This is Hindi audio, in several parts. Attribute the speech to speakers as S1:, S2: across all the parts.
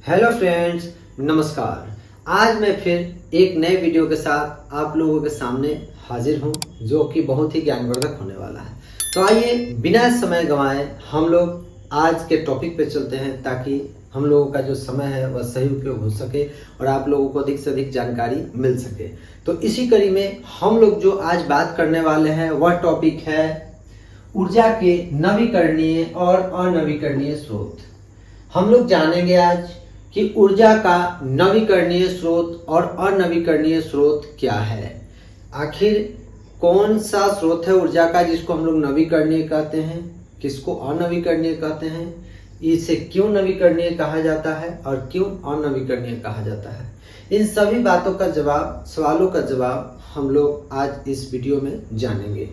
S1: हेलो फ्रेंड्स, नमस्कार। आज मैं फिर एक नए वीडियो के साथ आप लोगों के सामने हाजिर हूं, जो कि बहुत ही ज्ञानवर्धक होने वाला है। तो आइए बिना समय गंवाए हम लोग आज के टॉपिक पे चलते हैं, ताकि हम लोगों का जो समय है वह सही उपयोग हो सके और आप लोगों को अधिक से अधिक जानकारी मिल सके। तो इसी कड़ी में हम लोग जो आज बात करने वाले हैं वह टॉपिक है ऊर्जा के नवीकरणीय और अनवीकरणीय स्रोत। हम लोग जानेंगे आज कि ऊर्जा का नवीकरणीय स्रोत और अनवीकरणीय स्रोत क्या है। आखिर कौन सा स्रोत है ऊर्जा का जिसको हम लोग नवीकरणीय कहते हैं, किसको अनवीकरणीय कहते हैं, इसे क्यों नवीकरणीय कहा जाता है और क्यों अनवीकरणीय कहा जाता है। इन सभी बातों का जवाब, सवालों का जवाब हम लोग आज इस वीडियो में जानेंगे।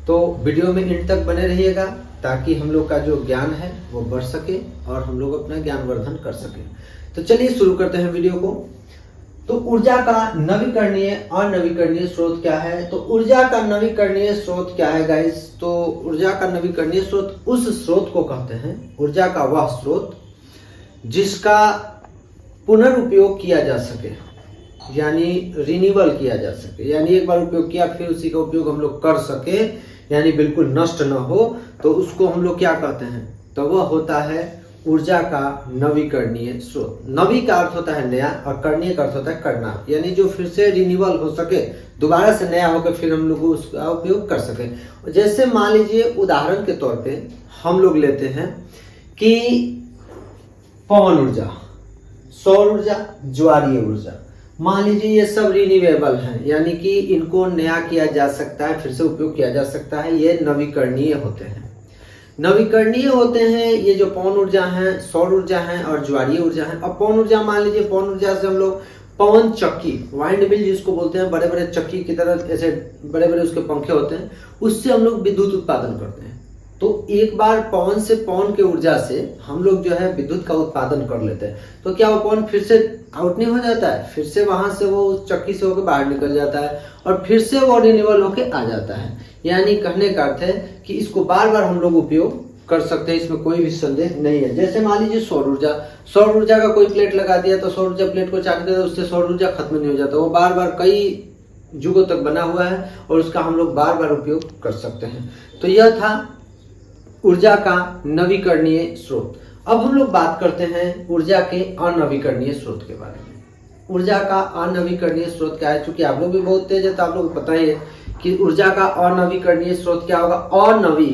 S1: तो वीडियो में एंड तक बने रहिएगा, ताकि हम लोग का जो ज्ञान है वो बढ़ सके और हम लोग अपना ज्ञानवर्धन कर सके। तो चलिए शुरू करते हैं वीडियो को। तो ऊर्जा का नवीकरणीय अनवीकरणीय स्रोत क्या है। तो ऊर्जा का नवीकरणीय स्रोत क्या है गाइस। तो ऊर्जा का नवीकरणीय स्रोत उस स्रोत को कहते हैं, ऊर्जा का वह स्रोत जिसका पुनर्उपयोग किया जा सके, यानी रिन्यूअल किया जा सके, यानी एक बार उपयोग किया फिर उसी का उपयोग हम लोग कर सके, यानी बिल्कुल नष्ट न हो, तो उसको हम लोग क्या कहते हैं। तो वह होता है ऊर्जा का नवीकरणीय स्रोत। नवी का अर्थ होता है नया और करणीय का अर्थ होता है करना, यानी जो फिर से रिन्यूअल हो सके, दोबारा से नया होकर फिर हम लोग उसका उपयोग कर सके। जैसे मान लीजिए उदाहरण के तौर पे हम लोग लेते हैं कि पवन ऊर्जा, सौर ऊर्जा, ज्वारीय ऊर्जा, मान लीजिए ये सब रिन्यूएबल हैं, यानी कि इनको नया किया जा सकता है, फिर से उपयोग किया जा सकता है। ये नवीकरणीय होते हैं। नवीकरणीय होते हैं ये जो पवन ऊर्जा है, सौर ऊर्जा है और ज्वारीय ऊर्जा है। अब पवन ऊर्जा मान लीजिए, पवन ऊर्जा से हम लोग पवन चक्की, वाइंड मिल जिसको बोलते हैं, बड़े बड़े चक्की की तरह ऐसे बड़े बड़े उसके पंखे होते हैं, उससे हम लोग विद्युत उत्पादन करते हैं। तो एक बार पवन के ऊर्जा से हम लोग जो है विद्युत का उत्पादन कर लेते हैं, तो क्या वो पवन फिर से आउट नहीं हो जाता है, फिर से वहां से वो चक्की से होकर बाहर निकल जाता है और फिर से वो रिन्यूअल होकर आ जाता है। यानी कहने का अर्थ है कि इसको बार बार हम लोग उपयोग कर सकते हैं, इसमें कोई भी संदेह नहीं है। जैसे मान लीजिए सौर ऊर्जा का कोई प्लेट लगा दिया, तो सौर ऊर्जा प्लेट को चाट देता, उससे सौर ऊर्जा खत्म नहीं हो जाता, वो बार बार कई युगों तक बना हुआ है और उसका हम लोग बार बार उपयोग कर सकते हैं। तो यह था ऊर्जा का नवीकरणीय स्रोत। अब हम लोग बात करते हैं ऊर्जा के अनवीकरणीय स्रोत के बारे में। ऊर्जा का अनवीकरणीय स्रोत क्या है। चूंकि आप लोग भी बहुत तेज है तो आप लोग को पता ही है कि ऊर्जा का अनवीकरणीय स्रोत क्या होगा। अनवी,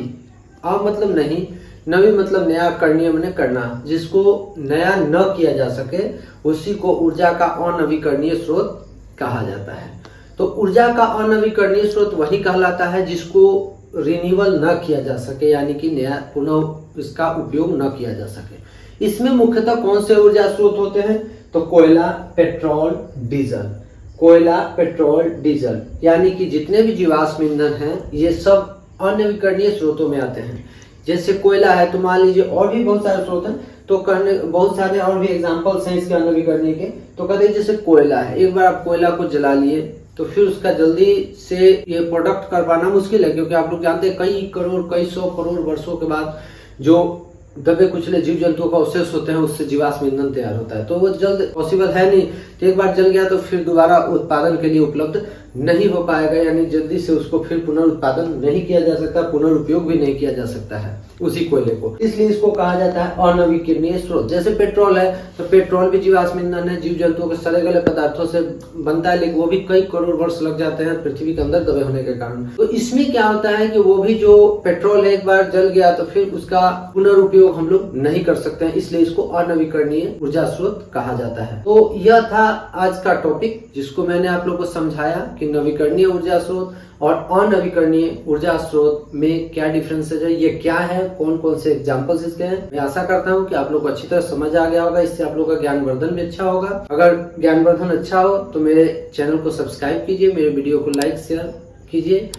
S1: मतलब नहीं, नवी मतलब नया, करणीय माने करना, जिसको नया न किया जा सके उसी को ऊर्जा का अनवीकरणीय स्रोत कहा जाता है। तो ऊर्जा का अनवीकरणीय स्रोत वही कहलाता है जिसको रिन्यूअल न किया जा सके, यानी कि नया पुनः इसका उपयोग न किया जा सके। इसमें मुख्यतः कौन से ऊर्जा स्रोत होते हैं। तो कोयला, पेट्रोल, डीजल, कोयला, पेट्रोल, डीजल, यानी कि जितने भी जीवाश्म ईंधन हैं ये सब अनवीकरणीय स्रोतों में आते हैं। जैसे कोयला है तो मान लीजिए और भी बहुत सारे स्रोत हैं, तो कहने बहुत सारे और भी एग्जांपल्स हैं इसके अनवीकरणीय के। तो कहते हैं जैसे कोयला है, एक बार आप कोयला को जला लिए तो फिर उसका जल्दी से ये प्रोडक्ट कर पाना मुश्किल है, क्योंकि आप लोग जानते हैं कई करोड़, कई सौ करोड़ वर्षों के बाद जो दबे कुचले जीव जंतुओं का अवशेष होते हैं उससे जीवाश्म ईंधन तैयार होता है। तो वो जल्द पॉसिबल है नहीं, तो एक बार जल गया तो फिर दोबारा उत्पादन के लिए उपलब्ध नहीं हो पाएगा, यानी जल्दी से उसको फिर पुनर्उत्पादन नहीं किया जा सकता, पुनर्उपयोग भी नहीं किया जा सकता है उसी कोयले को। इसलिए इसको कहा जाता है अनवीकरणीय स्रोत। जैसे पेट्रोल है तो पेट्रोल भी जीवाश्म ईंधन है, जीव जंतुओं के सड़े गले पदार्थों से बनता है, लेकिन वो भी कई करोड़ वर्ष लग जाते हैं पृथ्वी के अंदर दबे होने के कारण। तो इसमें क्या होता है कि वो भी जो पेट्रोल है एक बार जल गया तो फिर उसका पुनर्उपयोग हम लोग नहीं कर सकते हैं, इसलिए इसको अनवीकरणीय ऊर्जा स्रोत कहा जाता है। तो यह था आज का टॉपिक, जिसको मैंने आप लोगों को समझाया कि नवीकरणीय ऊर्जा स्रोत और अनवीकरणीय ऊर्जा स्रोत में क्या डिफरेंस है, ये क्या है, कौन कौन से एग्जांपल्स इसके हैं। मैं आशा करता हूं कि आप लोग को अच्छी तरह समझ आ गया होगा, इससे आप लोग का ज्ञानवर्धन भी अच्छा होगा। अगर ज्ञानवर्धन अच्छा हो तो मेरे चैनल को सब्सक्राइब कीजिए, मेरे वीडियो को लाइक शेयर कीजिए।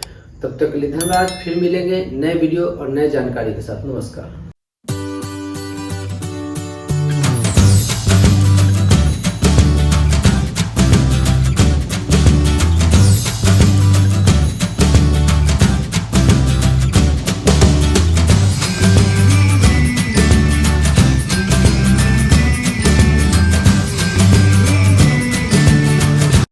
S1: तब तक के लिए धन्यवाद। फिर मिलेंगे नए वीडियो और नए जानकारी के साथ। नमस्कार।